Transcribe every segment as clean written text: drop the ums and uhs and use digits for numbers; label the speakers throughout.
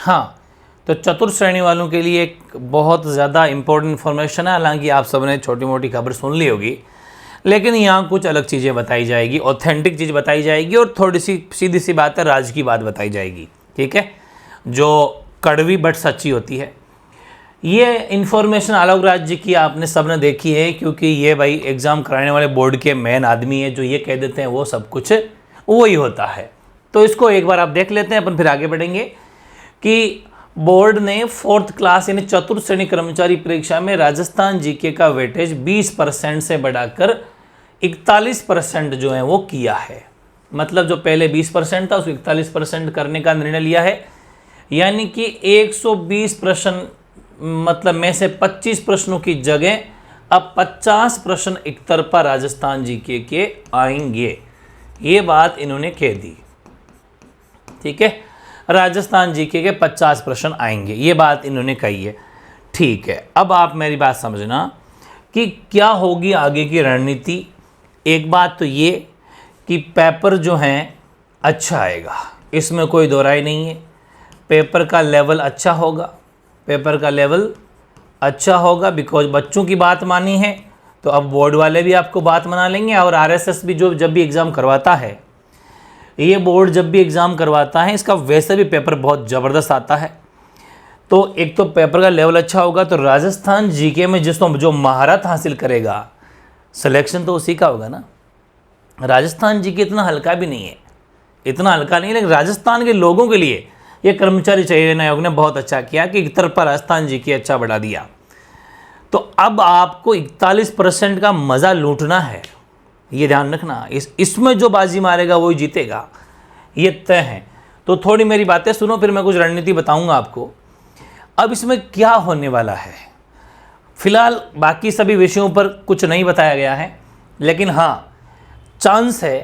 Speaker 1: हाँ, तो चतुर्थ श्रेणी वालों के लिए एक बहुत ज़्यादा इम्पोर्टेंट इन्फॉर्मेशन है। हालांकि आप सबने छोटी मोटी खबर सुन ली होगी, लेकिन यहाँ कुछ अलग चीज़ें बताई जाएगी, ऑथेंटिक चीज़ बताई जाएगी और थोड़ी सी सीधी सी बात है, राज की बात बताई जाएगी। ठीक है, जो कड़वी बट सच्ची होती है। ये इन्फॉर्मेशन आलोक राज जी की आपने सबने देखी है, क्योंकि ये भाई एग्ज़ाम कराने वाले बोर्ड के मेन आदमी है। जो ये कह देते हैं वो सब कुछ वही होता है। तो इसको एक बार आप देख लेते हैं, अपन फिर आगे बढ़ेंगे। कि बोर्ड ने 4th क्लास यानी चतुर्थ श्रेणी कर्मचारी परीक्षा में राजस्थान जीके का वेटेज 20% से बढ़ाकर 41% जो है वो किया है। मतलब जो पहले 20% था उसको 41% करने का निर्णय लिया है। यानी कि 120 प्रश्न मतलब में से 25 प्रश्नों की जगह अब 50 प्रश्न एक तरफा राजस्थान जीके के आएंगे। ये बात इन्होंने कह दी। ठीक है, राजस्थान जीके के 50 प्रश्न आएंगे, ये बात इन्होंने कही है। ठीक है, अब आप मेरी बात समझना कि क्या होगी आगे की रणनीति। एक बात तो ये कि पेपर जो हैं अच्छा आएगा, इसमें कोई दो राय नहीं है। पेपर का लेवल अच्छा होगा, पेपर का लेवल अच्छा होगा, बिकॉज बच्चों की बात मानी है तो अब बोर्ड वाले भी आपको बात मना लेंगे। और आरएसएस भी जो जब भी एग्ज़ाम करवाता है, ये बोर्ड जब भी एग्ज़ाम करवाता है, इसका वैसे भी पेपर बहुत ज़बरदस्त आता है। तो एक तो पेपर का लेवल अच्छा होगा, तो राजस्थान जीके में जिसको जो महारत हासिल करेगा, सिलेक्शन तो उसी का होगा ना। राजस्थान जीके इतना हल्का भी नहीं है, इतना हल्का नहीं, लेकिन राजस्थान के लोगों के लिए ये कर्मचारी चयन आयोग ने बहुत अच्छा किया कि एक तरफा राजस्थान जीके अच्छा बढ़ा दिया। तो अब आपको 41% का मज़ा लूटना है, ये ध्यान रखना। इसमें जो बाजी मारेगा वही जीतेगा, ये तय है। तो थोड़ी मेरी बातें सुनो, फिर मैं कुछ रणनीति बताऊंगा आपको। अब इसमें क्या होने वाला है, फिलहाल बाकी सभी विषयों पर कुछ नहीं बताया गया है, लेकिन हाँ चांस है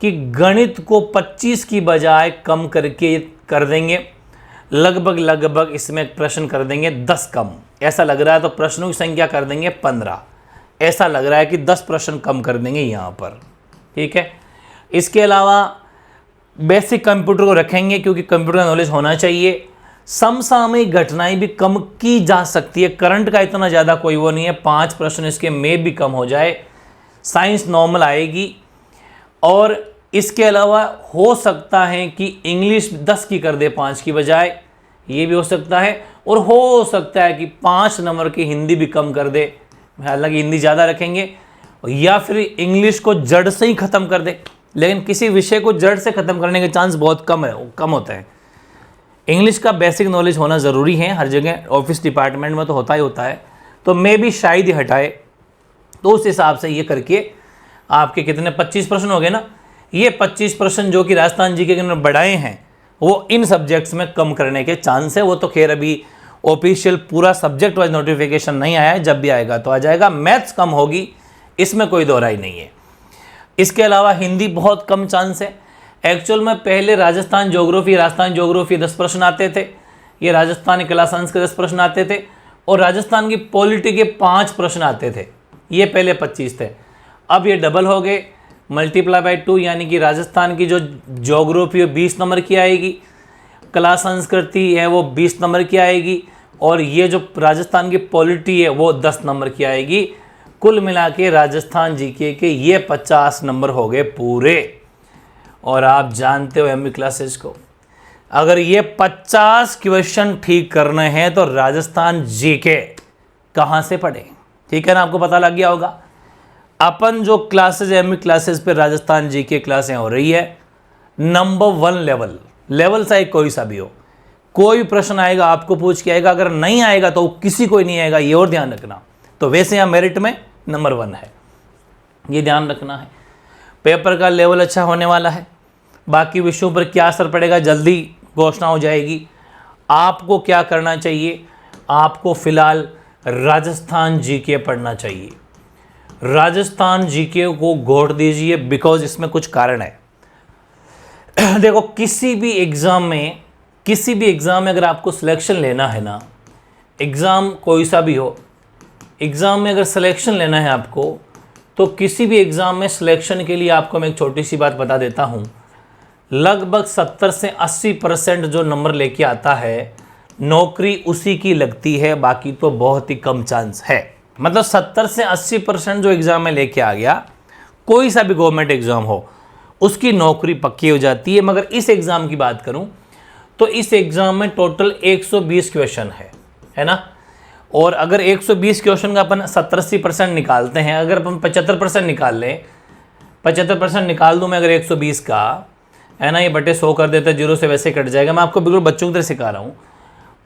Speaker 1: कि गणित को 25 की बजाय कम करके कर देंगे। लगभग इसमें प्रश्न कर देंगे 10 कम, ऐसा लग रहा है। तो प्रश्नों की संख्या कर देंगे 15, ऐसा लग रहा है कि 10 प्रश्न कम कर देंगे यहाँ पर। ठीक है, इसके अलावा बेसिक कंप्यूटर को रखेंगे, क्योंकि कंप्यूटर का नॉलेज होना चाहिए। समसामयिक घटनाएं भी कम की जा सकती है, करंट का इतना ज़्यादा कोई वो नहीं है, 5 प्रश्न इसके में भी कम हो जाए। साइंस नॉर्मल आएगी। और इसके अलावा हो सकता है कि इंग्लिश 10 की कर दे 5 की बजाय, ये भी हो सकता है। और हो सकता है कि 5 नंबर की हिंदी भी कम कर दे, हालांकि हिंदी ज़्यादा रखेंगे, या फिर इंग्लिश को जड़ से ही ख़त्म कर दे। लेकिन किसी विषय को जड़ से ख़त्म करने के चांस बहुत कम होता है। इंग्लिश का बेसिक नॉलेज होना ज़रूरी है हर जगह, ऑफिस डिपार्टमेंट में तो होता ही होता है। तो मे भी शायद ही हटाए। तो उस हिसाब से ये करके आपके कितने 25 प्रश्न हो गए ना। ये 25 प्रश्न जो कि राजस्थान जी के बढ़ाए हैं, वो इन सब्जेक्ट्स में कम करने के चांस है। वो तो खैर अभी ऑफिशियल पूरा सब्जेक्ट वाइज नोटिफिकेशन नहीं आया है, जब भी आएगा तो आ जाएगा। मैथ्स कम होगी, इसमें कोई दो राय नहीं है। इसके अलावा हिंदी बहुत कम चांस है। एक्चुअल में पहले राजस्थान ज्योग्राफी 10 प्रश्न आते थे, ये राजस्थान कला संस्कृत के 10 प्रश्न आते थे, और राजस्थान की पॉलिटी के 5 प्रश्न आते थे। ये पहले 25 थे, अब ये डबल हो गए, मल्टीप्लाई बाई 2, यानी कि राजस्थान की जो ज्योग्राफी है 20 नंबर की आएगी, कला संस्कृति है वो 20 नंबर की आएगी, और ये जो राजस्थान की पॉलिटी है वो 10 नंबर की आएगी। कुल मिला के राजस्थान जीके के ये 50 नंबर हो गए पूरे। और आप जानते हो एमई क्लासेस को, अगर ये 50 क्वेश्चन ठीक करने हैं तो राजस्थान जीके कहाँ से पढ़े। ठीक है ना, आपको पता लग गया होगा। अपन जो क्लासेस एमई क्लासेस पे राजस्थान जीके क्लासें हो रही है, नंबर 1 लेवल चाहे कोई सा भी हो, कोई प्रश्न आएगा आपको पूछ के आएगा, अगर नहीं आएगा तो किसी को नहीं आएगा, ये और ध्यान रखना। तो वैसे यहाँ मेरिट में नंबर 1 है, ये ध्यान रखना है। पेपर का लेवल अच्छा होने वाला है। बाकी विषयों पर क्या असर पड़ेगा जल्दी घोषणा हो जाएगी। आपको क्या करना चाहिए, आपको फिलहाल राजस्थान जीके पढ़ना चाहिए। राजस्थान जीके को घोट दीजिए, बिकॉज इसमें कुछ कारण है। देखो, किसी भी एग्ज़ाम में अगर आपको सिलेक्शन लेना है ना, एग्ज़ाम कोई सा भी हो, एग्ज़ाम में अगर सिलेक्शन लेना है आपको, तो किसी भी एग्ज़ाम में सिलेक्शन के लिए आपको मैं एक छोटी सी बात बता देता हूँ लगभग 70 से 80% जो नंबर लेके आता है नौकरी उसी की लगती है, बाकी तो बहुत ही कम चांस है। मतलब 70 से 80% जो एग्ज़ाम में लेके आ गया, कोई सा भी गवर्नमेंट एग्ज़ाम हो, उसकी नौकरी पक्की हो जाती है। मगर इस एग्ज़ाम की बात करूं तो इस एग्ज़ाम में टोटल 120 क्वेश्चन है ना। और अगर 120 क्वेश्चन का अपन 70-80% निकालते हैं, अगर अपन 75% निकाल लें, 75% निकाल दूं मैं अगर 120 का, है ना, ये बटे 100 कर देते हैं, जीरो से वैसे कट जाएगा। मैं आपको बिल्कुल बच्चों की तरह सिखा रहा हूँ।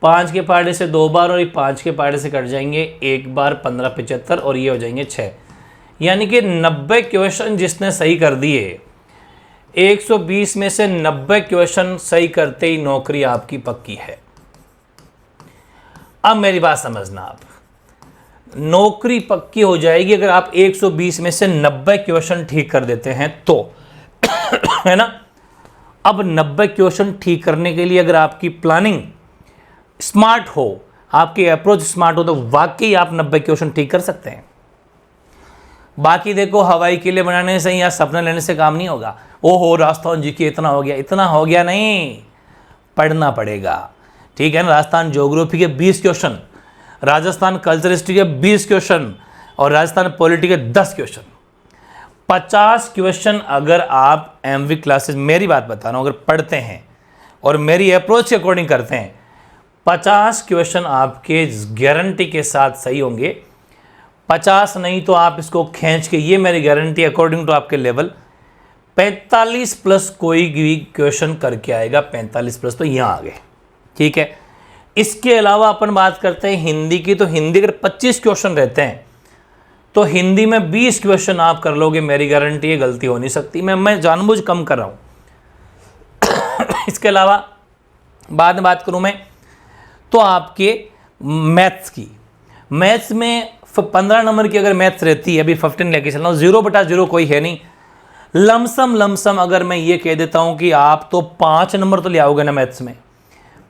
Speaker 1: 5 के पहाड़े से 2 बार और ये 5 के पहाड़े से कट जाएंगे 1 बार, 15 75 और ये हो जाएंगे 6। यानी कि 90 क्वेश्चन जिसने सही कर दिए, 120 में से 90 क्वेश्चन सही करते ही नौकरी आपकी पक्की है। अब मेरी बात समझना, आप नौकरी पक्की हो जाएगी अगर आप 120 में से 90 क्वेश्चन ठीक कर देते हैं तो है ना। अब 90 क्वेश्चन ठीक करने के लिए अगर आपकी प्लानिंग स्मार्ट हो, आपकी अप्रोच स्मार्ट हो, तो वाकई आप 90 क्वेश्चन ठीक कर सकते हैं। बाकी देखो, हवाई किले बनाने से या सपने लेने से काम नहीं होगा। ओहो राजस्थान जी के इतना हो गया, इतना हो गया नहीं, पढ़ना पड़ेगा, ठीक है ना। राजस्थान ज्योग्राफी के 20 क्वेश्चन, राजस्थान कल्चर हिस्ट्री के 20 क्वेश्चन और राजस्थान पॉलिटी के 10 क्वेश्चन, 50 क्वेश्चन अगर आप एमवी क्लासेस, मेरी बात बता रहा हूँ, अगर पढ़ते हैं और मेरी अप्रोच के अकॉर्डिंग करते हैं, 50 क्वेश्चन आपके गारंटी के साथ सही होंगे। 50 नहीं तो आप इसको खींच के, ये मेरी गारंटी अकॉर्डिंग टू आपके लेवल, 45 प्लस कोई भी क्वेश्चन करके आएगा। 45 प्लस तो यहाँ आ गए, ठीक है। इसके अलावा अपन बात करते हैं हिंदी की, तो हिंदी अगर 25 क्वेश्चन रहते हैं तो हिंदी में 20 क्वेश्चन आप कर लोगे, मेरी गारंटी है, गलती हो नहीं सकती। मैं जानबूझ कम कर रहा हूँ। इसके अलावा बाद में बात करूँ मैं तो आपके मैथ्स की, मैथ्स में 15 नंबर की अगर मैथ्स रहती है, अभी 15 लेके चल रहा हूँ, 0/0 कोई है नहीं। लमसम अगर मैं ये कह देता हूँ कि आप तो 5 नंबर तो ले आओगे ना मैथ्स में,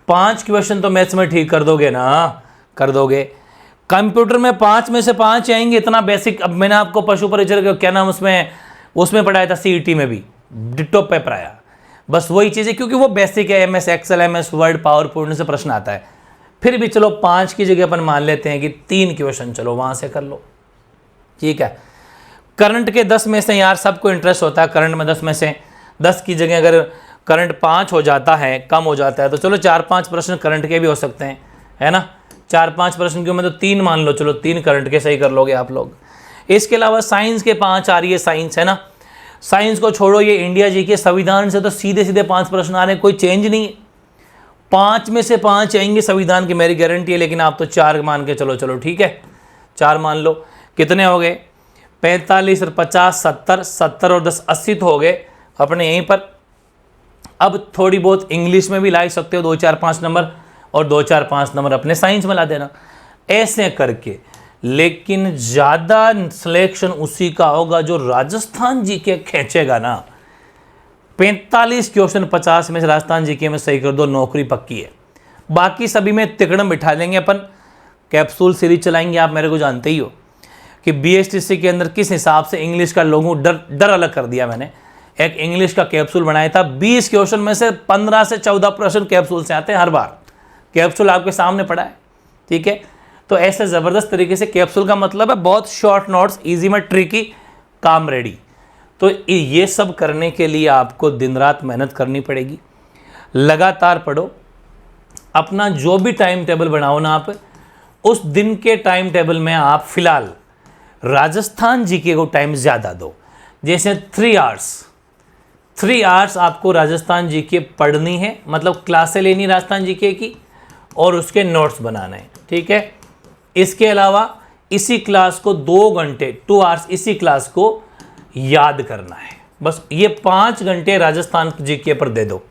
Speaker 1: 5 क्वेश्चन तो मैथ्स में ठीक कर दोगे ना, कर दोगे। कंप्यूटर में 5 में से 5 आएंगे, इतना बेसिक। अब मैंने आपको पशु परिचय क्या नाम उसमें पढ़ाया था, सीईटी में भी डिट्टो पेपर आया, बस वही चीज़ें, क्योंकि वो बेसिक है। MS Excel, MS Word, PowerPoint से प्रश्न आता है। फिर भी चलो 5 की जगह अपन मान लेते हैं कि 3 क्वेश्चन चलो वहाँ से कर लो, ठीक है। करंट के 10 में से यार सबको इंटरेस्ट होता है, करंट में 10 में से 10 की जगह अगर करंट 5 हो जाता है, कम हो जाता है, तो चलो 4-5 प्रश्न करंट के भी हो सकते हैं, है ना। 4-5 प्रश्न क्यों, मैं तो 3 मान लो, चलो 3 करंट के सही कर लोगे आप लोग। इसके अलावा साइंस के 5 आ रही है, साइंस है ना। साइंस को छोड़ो, ये इंडिया जी के संविधान से तो सीधे 5 प्रश्न आ रहे हैं, कोई चेंज नहीं है। 5 में से 5 आएंगे संविधान की, मेरी गारंटी है। लेकिन आप तो 4 मान के चलो, ठीक है, 4 मान लो। कितने हो गए, 45 और 50 70, 70 और 10 80 तो हो गए अपने यहीं पर। अब थोड़ी बहुत इंग्लिश में भी ला सकते हो, 2-4-5 नंबर, और 2-4-5 नंबर अपने साइंस में ला देना, ऐसे करके। लेकिन ज़्यादा सिलेक्शन उसी का होगा जो राजस्थान जी के खींचेगा ना। 45 क्वेश्चन 50 में से राजस्थान जी के में सही कर दो, नौकरी पक्की है। बाकी सभी में तिकड़म बिठा लेंगे अपन, कैप्सूल सीरीज चलाएंगे। आप मेरे को जानते ही हो कि BSTC के अंदर किस हिसाब से इंग्लिश का लोगों डर अलग कर दिया मैंने। एक इंग्लिश का कैप्सूल बनाया था, 20 क्वेश्चन में से 15 से 14 प्रश्न कैप्सूल से आते हैं हर बार। कैप्सूल आपके सामने पड़ा है, ठीक है। तो ऐसे ज़बरदस्त तरीके से, कैप्सूल का मतलब है बहुत शॉर्ट नोट्स, इजी में ट्रिकी, काम रेडी। तो ये सब करने के लिए आपको दिन रात मेहनत करनी पड़ेगी, लगातार पढ़ो। अपना जो भी टाइम टेबल बनाओ ना, आप उस दिन के टाइम टेबल में आप फिलहाल राजस्थान जीके को टाइम ज़्यादा दो। जैसे 3 आवर्स आपको राजस्थान जीके पढ़नी है, मतलब क्लासें लेनी राजस्थान जीके की और उसके नोट्स बनाने हैं, ठीक है। इसके अलावा इसी क्लास को 2 घंटे 2 आवर्स इसी क्लास को याद करना है। बस ये 5 घंटे राजस्थान जीके पर दे दो।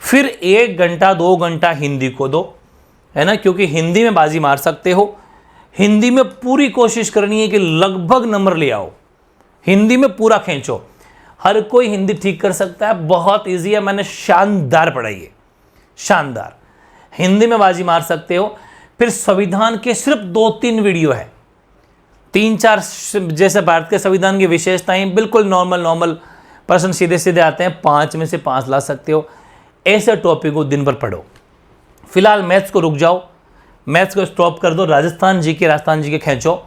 Speaker 1: फिर 1 घंटा 2 घंटा हिंदी को दो, है ना, क्योंकि हिंदी में बाजी मार सकते हो। हिंदी में पूरी कोशिश करनी है कि लगभग नंबर ले आओ, हिंदी में पूरा खींचो। हर कोई हिंदी ठीक कर सकता है, बहुत इजी है, मैंने शानदार पढ़ाई है, शानदार। हिंदी में बाजी मार सकते हो। फिर संविधान के सिर्फ 2-3 वीडियो है, 3-4, जैसे भारत के संविधान की विशेषताएं बिल्कुल नॉर्मल प्रश्न सीधे सीधे आते हैं, 5 में से 5 ला सकते हो। ऐसे टॉपिक को दिन भर पढ़ो। फिलहाल मैथ्स को रुक जाओ, मैथ्स को स्टॉप कर दो, राजस्थान जी के खींचो।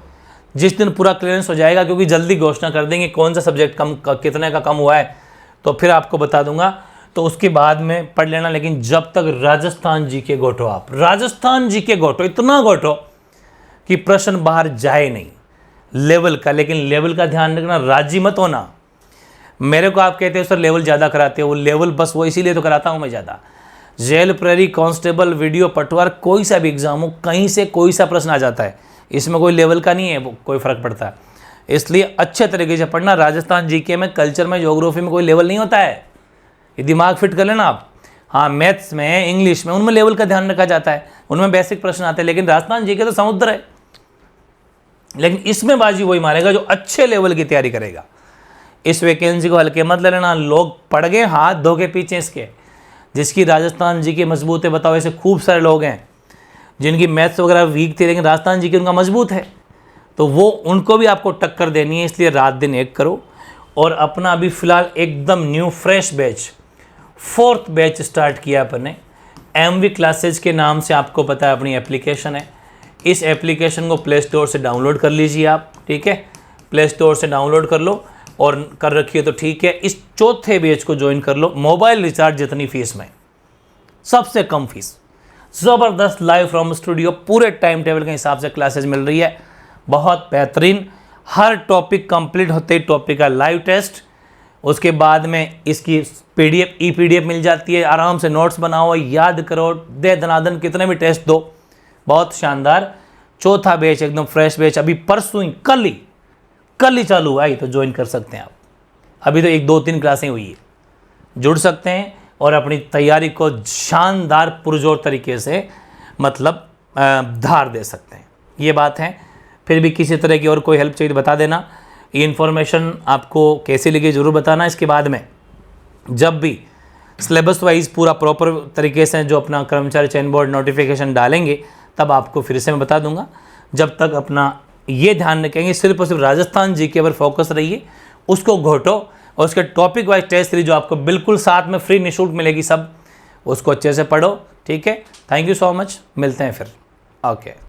Speaker 1: जिस दिन पूरा क्लियरेंस हो जाएगा, क्योंकि जल्दी घोषणा कर देंगे कौन सा सब्जेक्ट कितने का कम हुआ है, तो फिर आपको बता दूंगा, तो उसके बाद में पढ़ लेना। लेकिन जब तक राजस्थान जी के घोटो, आप राजस्थान जी के घोटो, इतना घोटो कि प्रश्न बाहर जाए नहीं लेवल का। लेकिन लेवल का ध्यान रखना, राजी मत होना। मेरे को आप कहते हो सर लेवल ज़्यादा कराते हो, वो लेवल बस वो इसीलिए तो कराता हूँ मैं ज़्यादा। जेल, प्रेरी, कांस्टेबल, वीडियो, पटवार, कोई सा भी एग्जाम हो, कहीं से कोई सा प्रश्न आ जाता है, इसमें कोई लेवल का नहीं है, वो कोई फ़र्क पड़ता है। इसलिए अच्छे तरीके से पढ़ना। राजस्थान जीके में, कल्चर में, ज्योग्राफी में कोई लेवल नहीं होता है, ये दिमाग फिट कर लेना आप। हाँ, मैथ्स में, इंग्लिश में, उनमें लेवल का ध्यान रखा जाता है, उनमें बेसिक प्रश्न आते हैं। लेकिन राजस्थान जीके तो समुद्र है। लेकिन इसमें बाजी वही मारेगा जो अच्छे लेवल की तैयारी करेगा। इस वैकेंसी को हल्के मत ले लेना। लोग पढ़ गए हाथ धो के पीछे इसके, जिसकी राजस्थान जी के मजबूत है। बताओ, ऐसे खूब सारे लोग हैं जिनकी मैथ्स वगैरह वीक थी, लेकिन राजस्थान जी के उनका मजबूत है, तो वो उनको भी आपको टक्कर देनी है। इसलिए रात दिन एक करो। और अपना अभी फ़िलहाल एकदम new fresh batch, 4th batch start किया अपन ने। MV क्लासेज के नाम से आपको पता है अपनी एप्लीकेशन है। इस एप्लीकेशन को प्ले स्टोर से डाउनलोड कर लीजिए आप, ठीक है, प्ले स्टोर से डाउनलोड कर लो, और कर रखिए तो ठीक है। इस 4थे बैच को ज्वाइन कर लो। मोबाइल रिचार्ज जितनी फीस में, सबसे कम फीस, ज़बरदस्त लाइव फ्रॉम स्टूडियो, पूरे टाइम टेबल के हिसाब से क्लासेज मिल रही है, बहुत बेहतरीन। हर टॉपिक कंप्लीट होते ही टॉपिक का लाइव टेस्ट, उसके बाद में इसकी PDF ई-PDF मिल जाती है। आराम से नोट्स बनाओ, याद करो, दे दनादन कितने भी टेस्ट दो, बहुत शानदार। 4था बैच एकदम फ्रेश बैच, अभी परसों ही, कल ही चालू हुआ है, तो ज्वाइन कर सकते हैं आप। अभी तो 1-2-3 क्लासें हुई है, जुड़ सकते हैं और अपनी तैयारी को शानदार पुरजोर तरीके से मतलब धार दे सकते हैं। ये बात है। फिर भी किसी तरह की और कोई हेल्प चाहिए तो बता देना। ये इन्फॉर्मेशन आपको कैसी लगी ज़रूर बताना। इसके बाद में जब भी सिलेबस वाइज पूरा प्रॉपर तरीके से जो अपना कर्मचारी चयन बोर्ड नोटिफिकेशन डालेंगे, तब आपको फिर से मैं बता दूंगा। जब तक अपना ये ध्यान रखेंगे, सिर्फ और सिर्फ राजस्थान जीके पर फोकस रहिए, उसको घोटो, और उसके टॉपिक वाइज टेस्ट सीरीज जो आपको बिल्कुल साथ में फ्री निःशुल्क मिलेगी, सब उसको अच्छे से पढ़ो, ठीक है। थैंक यू सो मच, मिलते हैं फिर। ओके।